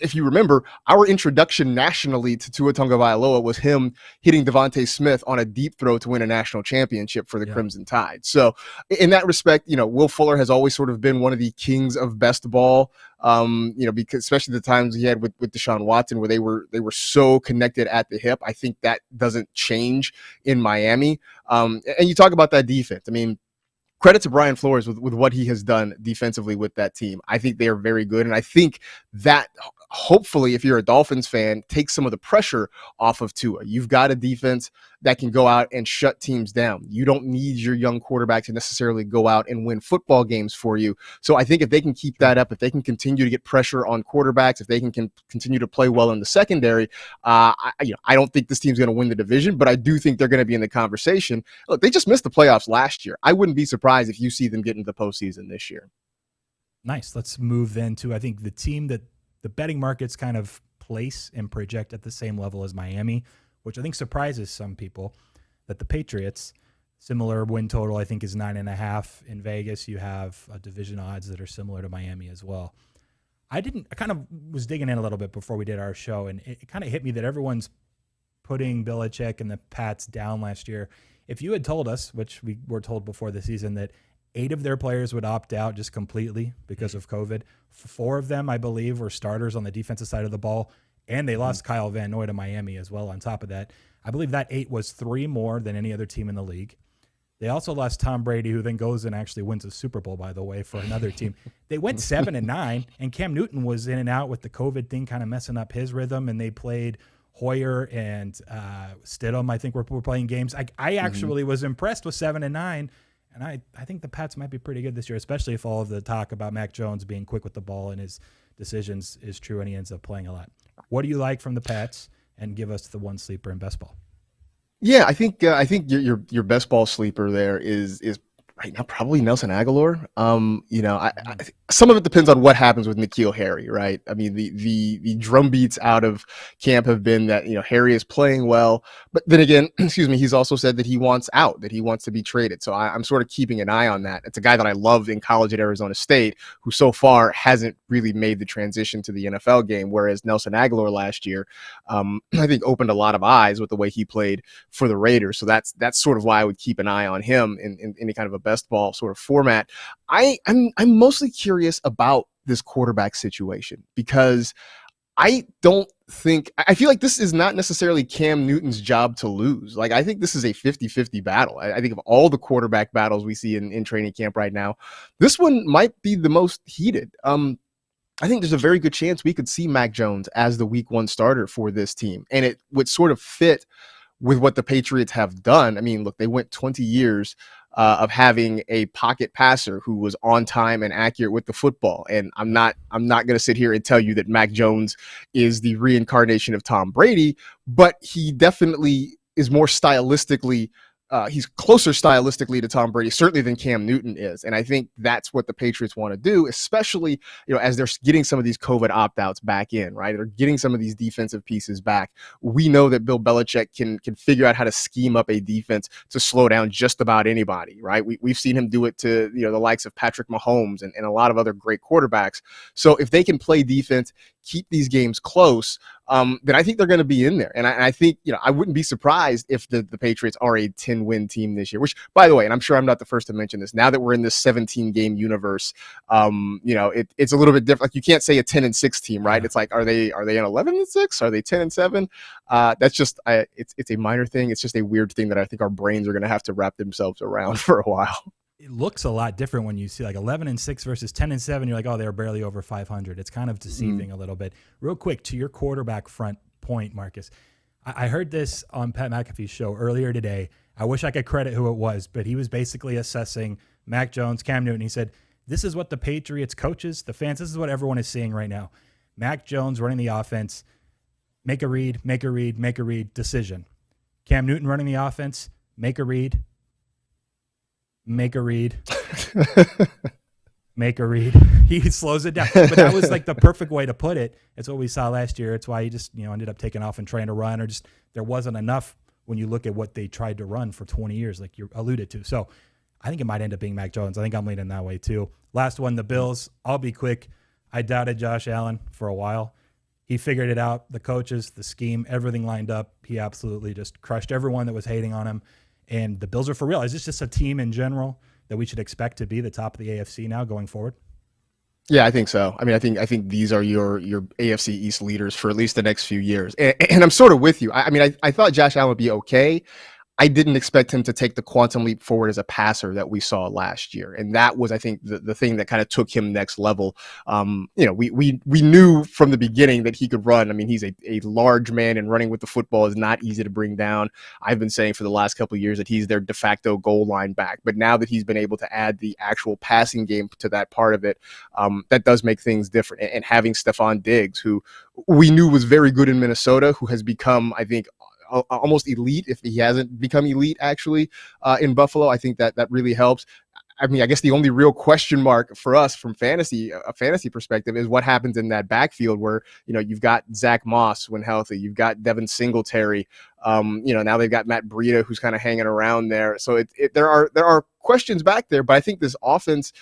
if you remember, our introduction nationally to Tua Tagovailoa was him hitting Devontae Smith on a deep throw to win a national championship for the Crimson Tide. So in that respect, Will Fuller has always sort of been one of the kings of best ball, because especially the times he had with Deshaun Watson where they were so connected at the hip. I think that doesn't change in Miami. And you talk about that defense. I mean, credit to Brian Flores with what he has done defensively with that team. I think they are very good. And I think that hopefully, if you're a Dolphins fan, takes some of the pressure off of Tua. You've got a defense that can go out and shut teams down. You don't need your young quarterback to necessarily go out and win football games for you. So I think if they can keep that up, if they can continue to get pressure on quarterbacks, if they can continue to play well in the secondary, I don't think this team's going to win the division, but I do think they're going to be in the conversation. Look, they just missed the playoffs last year. I wouldn't be surprised if you see them get into the postseason this year. Nice. Let's move then to, I think, the team that the betting markets kind of place and project at the same level as Miami, which I think surprises some people, that the Patriots, similar win total, I think is 9.5 in Vegas. You have division odds that are similar to Miami as well. I kind of was digging in a little bit before we did our show, and it kind of hit me that everyone's putting Belichick and the Pats down last year. If you had told us, which we were told before the season, that 8 of their players would opt out just completely because of COVID. 4 of them, I believe, were starters on the defensive side of the ball, and they lost Kyle Van Noy to Miami as well on top of that. I believe that 8 was 3 more than any other team in the league. They also lost Tom Brady, who then goes and actually wins a Super Bowl, by the way, for another team. They went 7-9, and Cam Newton was in and out with the COVID thing kind of messing up his rhythm, and they played Hoyer and Stidham, I think, were playing games. I actually was impressed with 7-9. And I think the Pats might be pretty good this year, especially if all of the talk about Mac Jones being quick with the ball and his decisions is true and he ends up playing a lot. What do you like from the Pats? And give us the one sleeper in best ball. Yeah, I think your best ball sleeper there is right now probably Nelson Aguilar. Some of it depends on what happens with N'Keal Harry, right? I mean, the drum beats out of camp have been that Harry is playing well, but then again, he's also said that he wants out, that he wants to be traded. So I'm sort of keeping an eye on that. It's a guy that I loved in college at Arizona State, who so far hasn't really made the transition to the NFL game. Whereas Nelson Aguilar last year, I think opened a lot of eyes with the way he played for the Raiders. So that's sort of why I would keep an eye on him in any kind of a best ball sort of format. I'm mostly curious about this quarterback situation because I feel like this is not necessarily Cam Newton's job to lose. Like, I think this is a 50-50 battle. I think of all the quarterback battles we see in training camp right now, this one might be the most heated. I think there's a very good chance we could see Mac Jones as the week 1 starter for this team. And it would sort of fit with what the Patriots have done. I mean, look, they went 20 years of having a pocket passer who was on time and accurate with the football. And I'm not going to sit here and tell you that Mac Jones is the reincarnation of Tom Brady, but he definitely is more stylistically he's closer stylistically to Tom Brady, certainly, than Cam Newton is. And I think that's what the Patriots want to do, especially, as they're getting some of these COVID opt-outs back in, right? They're getting some of these defensive pieces back. We know that Bill Belichick can figure out how to scheme up a defense to slow down just about anybody, right? We've seen him do it to, the likes of Patrick Mahomes and a lot of other great quarterbacks. So if they can play defense, keep these games close, then I think they're going to be in there. And I think, I wouldn't be surprised if the Patriots are a 10-win team this year, which, by the way, and I'm sure I'm not the first to mention this, now that we're in this 17-game universe, it's a little bit different. Like, you can't say a 10-6 team, right? It's like, are they an 11-6? Are they 10-7? That's just, it's a minor thing. It's just a weird thing that I think our brains are going to have to wrap themselves around for a while. It looks a lot different when you see like 11-6 versus 10-7. You're like, oh, they're barely over 500. It's kind of deceiving a little bit. Real quick, to your quarterback front point, Marcus, I heard this on Pat McAfee's show earlier today. I wish I could credit who it was, but he was basically assessing Mac Jones, Cam Newton. He said, this is what the Patriots coaches, the fans, this is what everyone is seeing right now. Mac Jones running the offense, make a read, decision. Cam Newton running the offense, make a read, make a read. He slows it down. But that was like the perfect way to put it. It's what we saw last year. It's why he just, ended up taking off and trying to run, or just there wasn't enough when you look at what they tried to run for 20 years, like you alluded to. So I think it might end up being Mac Jones. I think I'm leaning that way too. Last one, the Bills. I'll be quick. I doubted Josh Allen for a while. He figured it out. The coaches, the scheme, everything lined up. He absolutely just crushed everyone that was hating on him. And the Bills are for real. Is this just a team in general that we should expect to be the top of the AFC now going forward? Yeah, I think so. I mean, I think these are your AFC East leaders for at least the next few years. And I'm sort of with you. I thought Josh Allen would be okay. I didn't expect him to take the quantum leap forward as a passer that we saw last year. And that was, I think, the thing that kind of took him next level. We knew from the beginning that he could run. I mean, he's a large man, and running with the football is not easy to bring down. I've been saying for the last couple of years that he's their de facto goal line back. But now that he's been able to add the actual passing game to that part of it, that does make things different. And having Stephon Diggs, who we knew was very good in Minnesota, who has become, I think, almost elite, if he hasn't become elite actually in Buffalo, I think that really helps. I mean, I guess the only real question mark for us from a fantasy perspective, is what happens in that backfield where, you've got Zach Moss when healthy, you've got Devin Singletary, now they've got Matt Breida who's kind of hanging around there. So there are questions back there, but I think this offense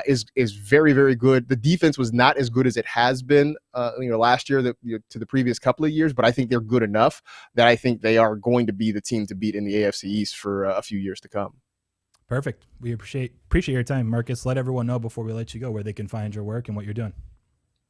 is very, very good. The defense was not as good as it has been, last year to the previous couple of years, but I think they're good enough that I think they are going to be the team to beat in the AFC East for a few years to come. Perfect. We appreciate your time, Marcus. Let everyone know before we let you go where they can find your work and what you're doing.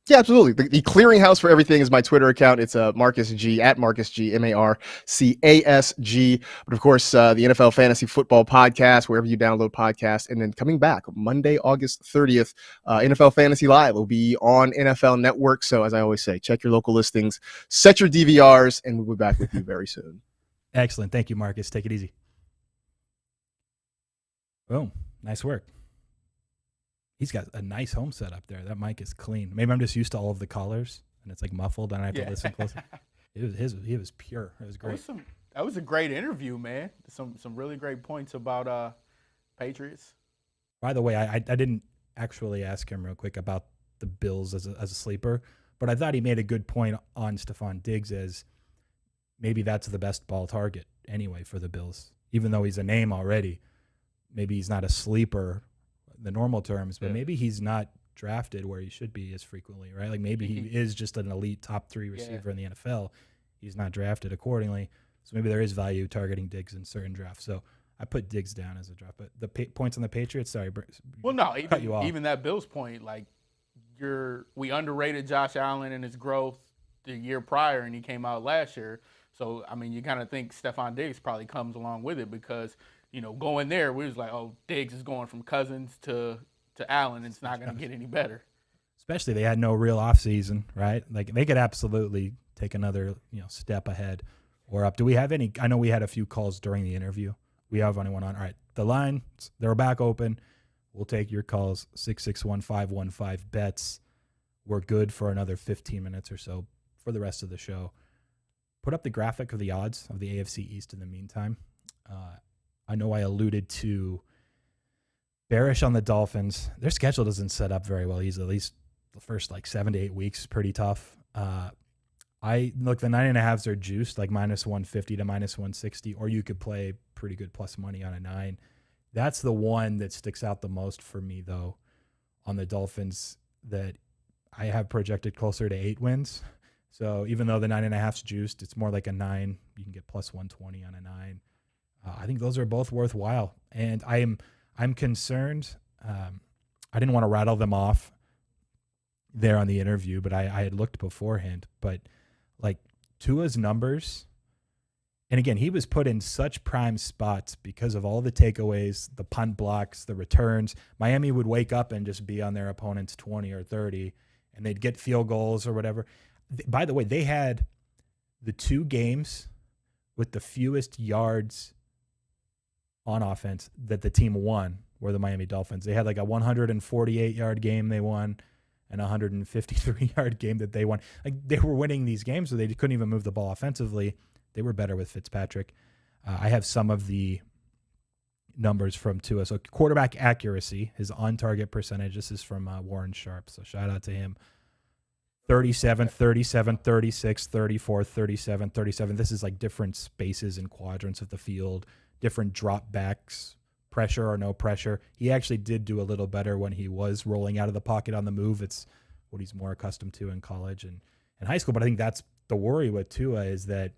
Yeah, absolutely. The clearinghouse for everything is my Twitter account. It's Marcus G, at Marcus G, MarCasG. But of course, the NFL Fantasy Football Podcast, wherever you download podcasts. And then coming back Monday, August 30th, NFL Fantasy Live will be on NFL Network. So as I always say, check your local listings, set your DVRs, and we'll be back with you very soon. Excellent. Thank you, Marcus. Take it easy. Boom. Nice work. He's got a nice home set up there. That mic is clean. Maybe I'm just used to all of the colors and it's like muffled and I have to listen closely. He was pure. It was great. That was a great interview, man. Some really great points about Patriots. By the way, I didn't actually ask him real quick about the Bills as a sleeper, but I thought he made a good point on Stephon Diggs as maybe that's the best ball target anyway for the Bills, even though he's a name already. Maybe he's not a sleeper, the normal terms, but maybe he's not drafted where he should be as frequently, right? Like maybe he is just an elite top 3 receiver in the NFL. He's not drafted accordingly. So maybe there is value targeting Diggs in certain drafts. So I put Diggs down as a draft. But the points on the Patriots, sorry. Well, no, even that Bills point, like we underrated Josh Allen and his growth the year prior, and he came out last year. So, I mean, you kind of think Stephon Diggs probably comes along with it because, going there, we was like, oh, Diggs is going from Cousins to Allen. It's not going to get any better. Especially they had no real offseason, right? Like they could absolutely take another step ahead or up. Do we have any? I know we had a few calls during the interview. We have anyone on? All right, the line, they're back open. We'll take your calls, 661-515-BETS. We're good for another 15 minutes or so for the rest of the show. Put up the graphic of the odds of the AFC East in the meantime. I know I alluded to bearish on the Dolphins. Their schedule doesn't set up very well easily. At least the first 7 to 8 weeks is pretty tough. I look, the 9.5s are juiced, like -150 to -160, or you could play pretty good plus money on a 9. That's the one that sticks out the most for me, though, on the Dolphins that I have projected closer to 8 wins. So even though the 9.5's juiced, it's more like a 9. You can get plus 120 on a 9. I think those are both worthwhile, and I'm concerned. I didn't want to rattle them off there on the interview, but I had looked beforehand. But Tua's numbers, and again, he was put in such prime spots because of all the takeaways, the punt blocks, the returns. Miami would wake up and just be on their opponent's 20 or 30, and they'd get field goals or whatever. By the way, they had the 2 games with the fewest yards on offense that the team won were the Miami Dolphins. They had a 148-yard game they won and a 153-yard game that they won. They were winning these games, so they couldn't even move the ball offensively. They were better with Fitzpatrick. I have some of the numbers from Tua. So quarterback accuracy, his on-target percentage. This is from Warren Sharp, so shout out to him. 37, 37, 36, 34, 37, 37. This is different spaces and quadrants of the field, different drop backs, pressure or no pressure. He actually did do a little better when he was rolling out of the pocket on the move. It's what he's more accustomed to in college and high school. But I think that's the worry with Tua is that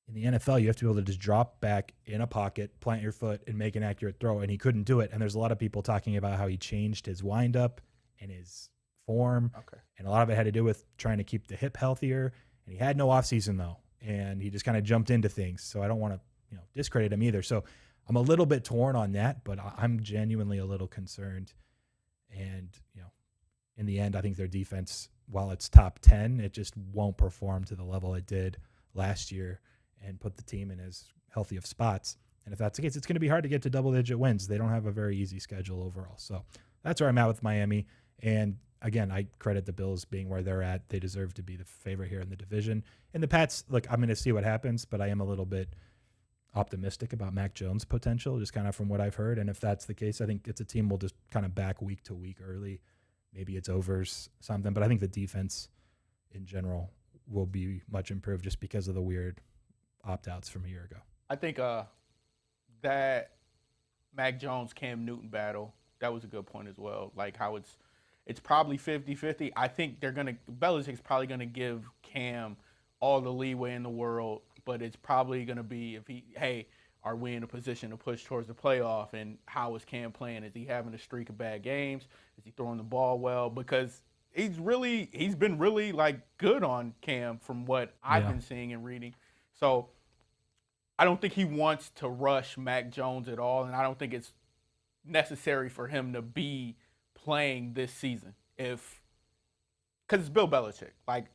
in the NFL, you have to be able to just drop back in a pocket, plant your foot, and make an accurate throw. And he couldn't do it. And there's a lot of people talking about how he changed his windup and his form. Okay. And a lot of it had to do with trying to keep the hip healthier. And he had no offseason, though. And he just kind of jumped into things. So I don't want to discredit him either. So I'm a little bit torn on that, but I'm genuinely a little concerned. And, in the end, I think their defense, while it's top 10, it just won't perform to the level it did last year and put the team in as healthy of spots. And if that's the case, it's going to be hard to get to double-digit wins. They don't have a very easy schedule overall. So that's where I'm at with Miami. And again, I credit the Bills being where they're at. They deserve to be the favorite here in the division. And the Pats, look, I'm going to see what happens, but I am a little bit optimistic about Mac Jones' potential, just kind of from what I've heard. And if that's the case, I think it's a team we'll just kind of back week to week early. Maybe it's overs something, but I think the defense in general will be much improved just because of the weird opt-outs from a year ago. I think that Mac Jones-Cam Newton battle, that was a good point as well. How it's probably 50-50. I think Belichick's probably going to give Cam all the leeway in the world, but it's probably going to be are we in a position to push towards the playoff, and how is Cam playing? Is he having a streak of bad games? Is he throwing the ball well? Because he's been really good on Cam from what I've been seeing and reading. So I don't think he wants to rush Mac Jones at all, and I don't think it's necessary for him to be playing this season because it's Bill Belichick.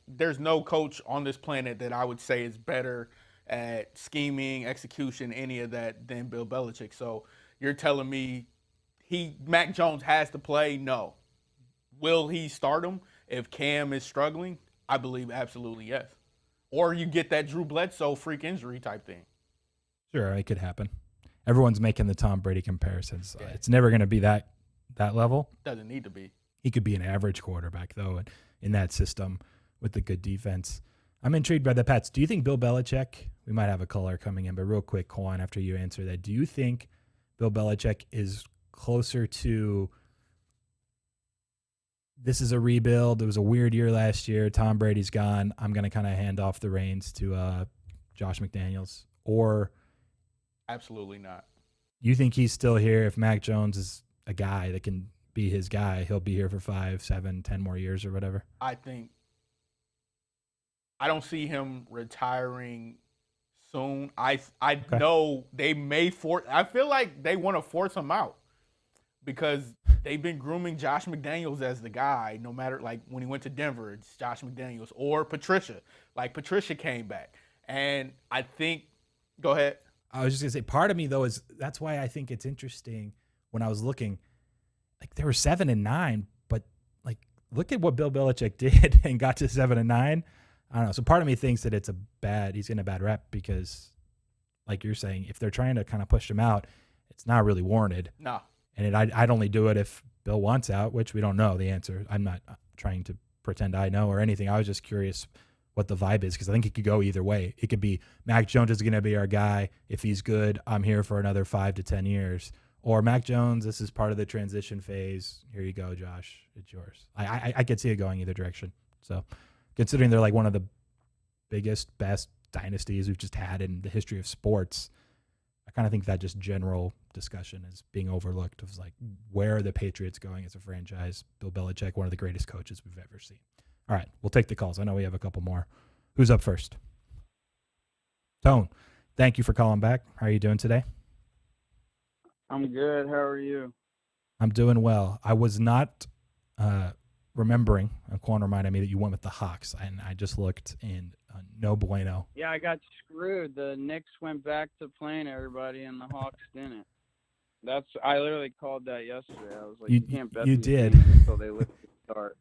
There's no coach on this planet that I would say is better at scheming, execution, any of that than Bill Belichick. So you're telling me Mac Jones has to play? No. Will he start him if Cam is struggling? I believe absolutely yes. Or you get that Drew Bledsoe freak injury type thing. Sure, it could happen. Everyone's making the Tom Brady comparisons. Yeah. It's never going to be that level. Doesn't need to be. He could be an average quarterback, though, in that system with the good defense. I'm intrigued by the Pats. Do you think Bill Belichick, we might have a caller coming in, but real quick, Qwan, after you answer that, do you think Bill Belichick is closer to this is a rebuild, it was a weird year last year, Tom Brady's gone, I'm going to kind of hand off the reins to Josh McDaniels, or absolutely not? You think he's still here? If Mac Jones is a guy that can be his guy, he'll be here for 5, 7, 10 more years or whatever? I think I don't see him retiring soon. I know they may force. I feel like they want to force him out because they've been grooming Josh McDaniels as the guy. No matter, like, when he went to Denver, it's Josh McDaniels or Patricia. Like, Patricia came back, and I think. Go ahead. I was just gonna say, part of me though is that's why I think it's interesting when I was looking. Like, they were 7-9, but like, look at what Bill Belichick did and got to 7-9. I don't know. So part of me thinks that he's getting a bad rep because, like you're saying, if they're trying to kind of push him out, it's not really warranted. No. And I'd only do it if Bill wants out, which we don't know the answer. I'm not trying to pretend I know or anything. I was just curious what the vibe is because I think it could go either way. It could be Mac Jones is going to be our guy. If he's good, I'm here for another 5 to 10 years. Or Mac Jones, this is part of the transition phase. Here you go, Josh. It's yours. I could see it going either direction. So considering they're like one of the biggest, best dynasties we've just had in the history of sports, I kind of think that just general discussion is being overlooked. Of like, where are the Patriots going as a franchise? Bill Belichick, one of the greatest coaches we've ever seen. All right, we'll take the calls. I know we have a couple more. Who's up first? Tone, thank you for calling back. How are you doing today? I'm good. How are you? I'm doing well. I was not remembering, Qwan reminded me that you went with the Hawks, and I just looked, and no bueno. Yeah, I got screwed. The Knicks went back to playing everybody, and the Hawks didn't. I literally called that yesterday. I was like, you can't bet you these did. games until they lift the start.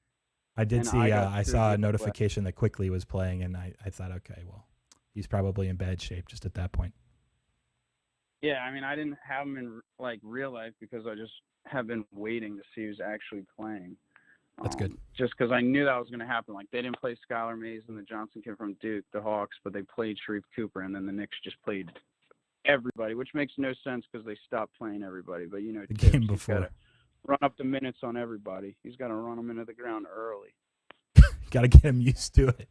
I did And see. I saw a screwed notification that Quickly was playing, and I thought, okay, well, he's probably in bad shape just at that point. Yeah, I mean, I didn't have him in like real life because I just have been waiting to see who's actually playing. That's good. Just because I knew that was going to happen. Like, they didn't play Skylar Mays and the Johnson kid from Duke, the Hawks, but they played Sharif Cooper, and then the Knicks just played everybody, which makes no sense because they stopped playing everybody. But, you know, The game before. He's got to run up the minutes on everybody. He's got to run them into the ground early. Got to get him used to it.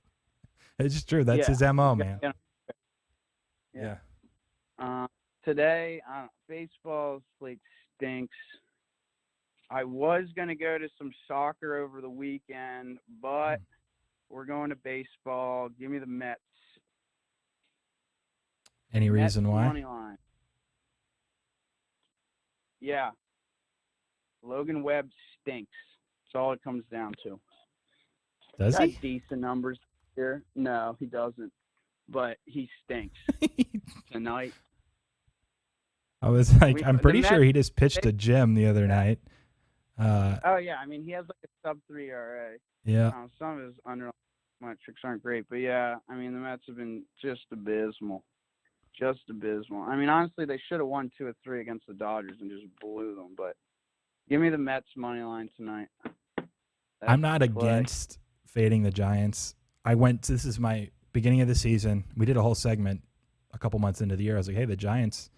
It's just true. That's Yeah. his MO, man. Yeah. Today, baseball slate stinks. I was going to go to some soccer over the weekend, but we're going to baseball. Give me the Mets. Any reason why? Money line. Yeah. Logan Webb stinks. That's all it comes down to. Does Got he? decent numbers here. No, he doesn't. But he stinks tonight. I was like, I'm pretty sure he just pitched a gem the other night. Oh, yeah. I mean, he has like a sub-3 ERA. Yeah. Some of his underlying metrics aren't great. But, yeah, I mean, the Mets have been just abysmal. Just abysmal. I mean, honestly, they should have won 2 or 3 against the Dodgers and just blew them. But give me the Mets money line tonight. I'm not against fading the Giants. This is my beginning of the season. We did a whole segment a couple months into the year. I was like, hey, the Giants,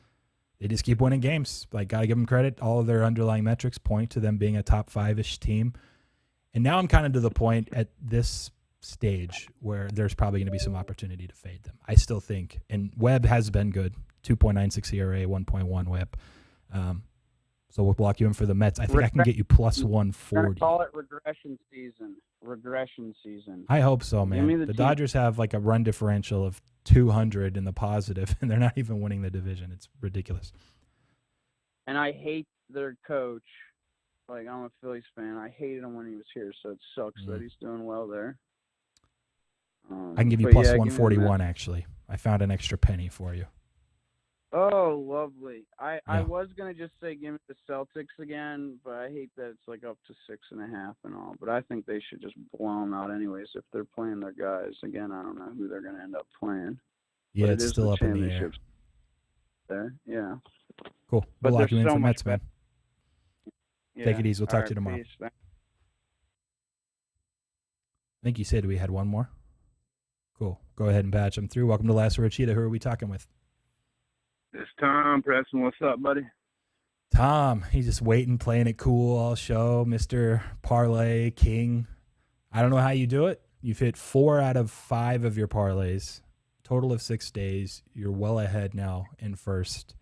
they just keep winning games. Like, got to give them credit. All of their underlying metrics point to them being a top 5-ish team. And now I'm kind of to the point at this stage where there's probably going to be some opportunity to fade them. I still think, and Webb has been good, 2.96 ERA, 1.1 WHIP. So we'll block you in for the Mets. I think I can get you plus 140. Call it regression season. Regression season. I hope so, man. Give me The Dodgers have like a run differential of 200 in the positive, and they're not even winning the division. It's ridiculous. And I hate their coach. Like, I'm a Phillies fan. I hated him when he was here, so it sucks that he's doing well there. I can give you plus 141, actually. I found an extra penny for you. Oh, lovely. I was going to just say give me the Celtics again, but I hate that it's like up to 6.5 and all. But I think they should just blow them out anyways if they're playing their guys. Again, I don't know who they're going to end up playing. Yeah, but it's still up in the air. There, yeah. Cool. But We'll lock you in so for much Mets, man. Take it easy. We'll talk to you tomorrow. Peace. I think you said we had one more. Cool. Go ahead and patch them through. Welcome to Last Word Cheetah. Who are we talking with? It's Tom Preston. What's up, buddy? Tom. He's just waiting, playing it cool all show. Mr. Parlay King. I don't know how you do it. You've hit 4 out of 5 of your parlays. Total of 6 days. You're well ahead now in first.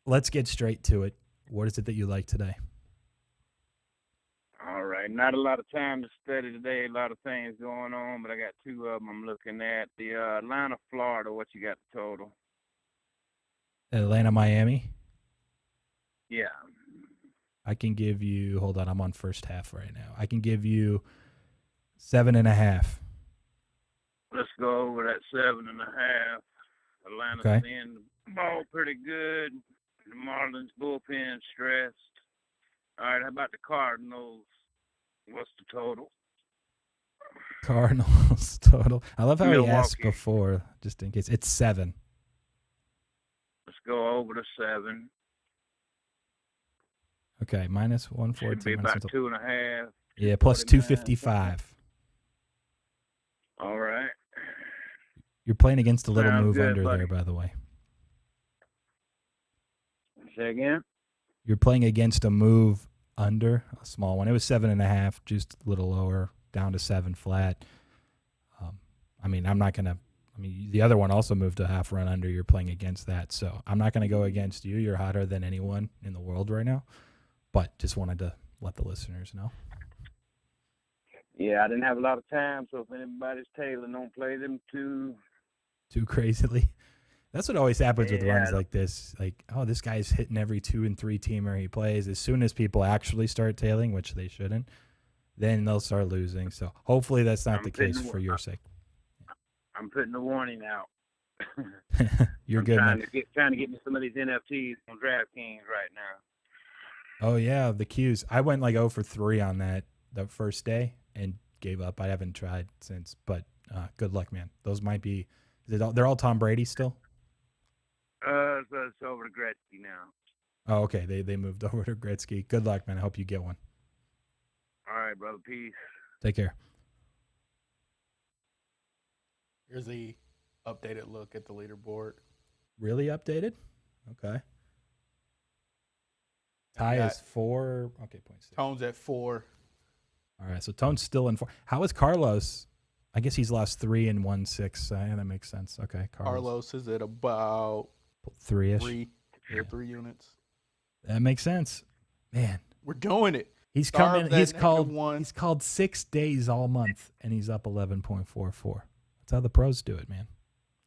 Let's get straight to it. What is it that you like today? All right. Not a lot of time to study today. A lot of things going on, but I got two of them I'm looking at. The Atlanta, Florida, what you got the total? Atlanta, Miami. Yeah. I can give you. Hold on, I'm on first half right now. I can give you 7.5. Let's go over that 7.5. Atlanta's Okay. in the ball pretty good. The Marlins bullpen stressed. All right, how about the Cardinals? What's the total? Cardinals total. I love how he asked Milwaukee. before, just in case. It's 7. Let's go over to 7. Okay, minus Should 114. be minus about 2.5. Yeah, plus 249. 255. All right. You're playing against a little Sounds move good, under buddy. there, by the way. Say again? You're playing against a move under, a small one. It was 7.5, just a little lower, down to 7 flat. I mean, I'm not going to. I mean, the other one also moved a half run under. You're playing against that. So I'm not going to go against you. You're hotter than anyone in the world right now. But just wanted to let the listeners know. Yeah, I didn't have a lot of time, so if anybody's tailing, don't play them too Crazily. That's what always happens with Yeah. runs like this. Like, oh, this guy's hitting every 2 and 3 teamer he plays. As soon as people actually start tailing, which they shouldn't, then they'll start losing. So hopefully that's not I'm the case putting- for your sake. I'm putting the warning out. You're I'm good, trying man. trying to get me some of these NFTs on DraftKings right now. Oh, yeah, the Qs. I went like 0 for 3 on that the first day and gave up. I haven't tried since, but good luck, man. Those might be they're all Tom Brady still? So it's over to Gretzky now. Oh, okay. They moved over to Gretzky. Good luck, man. I hope you get one. All right, brother. Peace. Take care. Here's a updated look at the leaderboard. Really updated? Okay. Ty got- is 4. Okay, 0.6. Tone's at 4. All right, so Tone's still in 4. How is Carlos? I guess he's lost 3 and 1/6. Yeah, that makes sense. Okay, Carlos is at about 3-ish. 3 units. That makes sense. Man, We're doing it. he's Starve coming. that He's called. -1. He's called 6 days all month, and he's up 11.44. That's how the pros do it, man.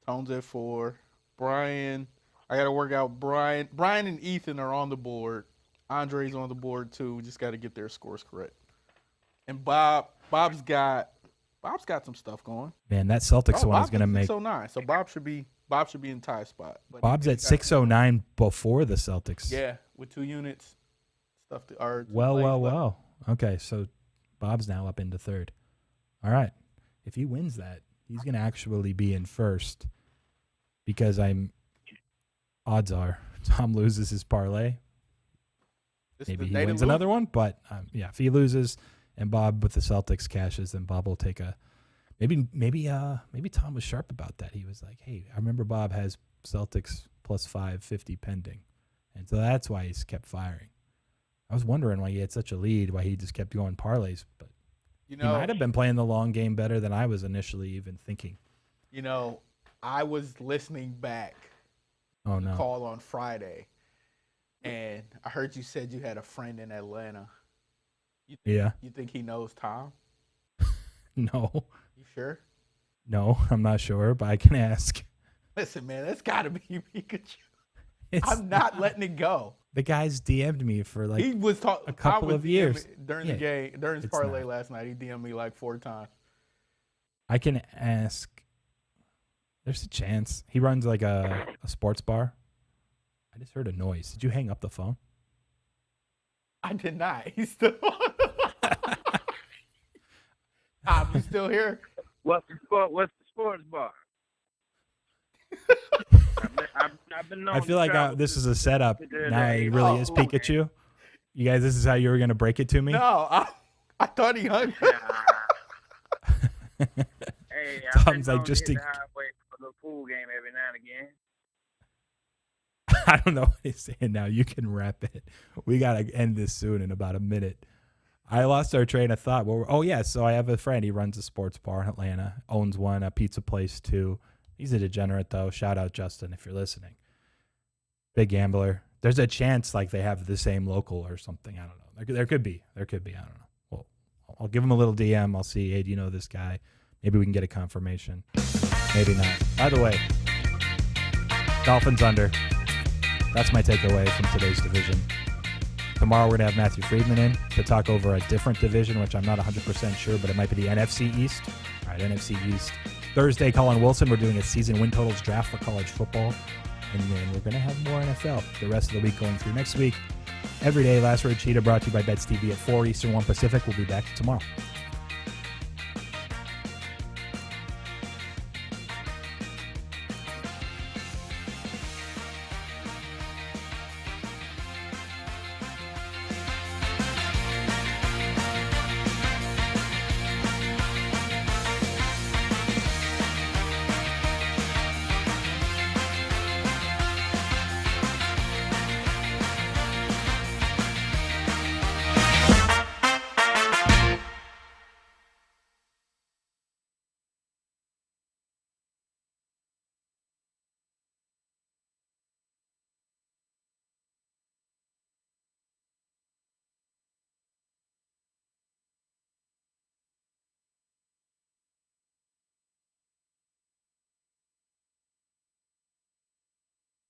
Tone's at 4. Brian, I got to work out Brian. Brian and Ethan are on the board. Andre's on the board too. We just got to get their scores correct. And Bob's got some stuff going. Man, that Celtics one is Bob's going to at make. 609, so Bob should be in tie spot. But Bob's at 609 before the Celtics. Yeah, with 2 units. Stuff to or Well. Okay, so Bob's now up into 3rd. All right. If he wins that, he's going to actually be in 1st because odds are Tom loses his parlay. Maybe he wins another one, but yeah, if he loses and Bob with the Celtics cashes, then Bob will take a maybe Tom was sharp about that. He was like, "Hey, I remember Bob has Celtics plus 550 pending." And so that's why he's kept firing. I was wondering why he had such a lead, why he just kept going parlays, but he might have been playing the long game better than I was initially even thinking. I was listening back Oh the no. call on Friday, and I heard you said you had a friend in Atlanta. Yeah. You think he knows Tom? No. You sure? No, I'm not sure, but I can ask. Listen, man, that's got to be Pikachu. It's I'm not letting it go. The guy's DM'd me for like He was a couple of years. during Yeah, the game, during his it's parlay not. last night. He DM'd me like 4 times. I can ask. There's a chance. He runs like a sports bar. I just heard a noise. Did you hang up the phone? I did not. He's still on. You still here? What's the sports bar? I've been known I feel to like travel this to- is a setup. to the- Now he really is Pikachu. You guys, this is how you were going to break it to me? No, I thought he hung. Hey, I've been Tom's like, known to just hit to- the highway for the pool game every now and again. I don't know what he's saying now. You can wrap it. We got to end this soon in about a minute. I lost our train of thought. So I have a friend. He runs a sports bar in Atlanta, owns one, a pizza place too. He's a degenerate, though. Shout out, Justin, if you're listening. Big gambler. There's a chance like they have the same local or something. I don't know. There could be. I don't know. I'll give him a little DM. I'll see, hey, do you know this guy? Maybe we can get a confirmation. Maybe not. By the way, Dolphins under. That's my takeaway from today's division. Tomorrow we're going to have Matthew Friedman in to talk over a different division, which I'm not 100% sure, but it might be the NFC East. All right, NFC East. Thursday, Colin Wilson, we're doing a season win totals draft for college football. And then we're going to have more NFL the rest of the week going through next week. Every day, Last Word Cheetah brought to you by Bets TV at 4 Eastern, 1 Pacific. We'll be back tomorrow.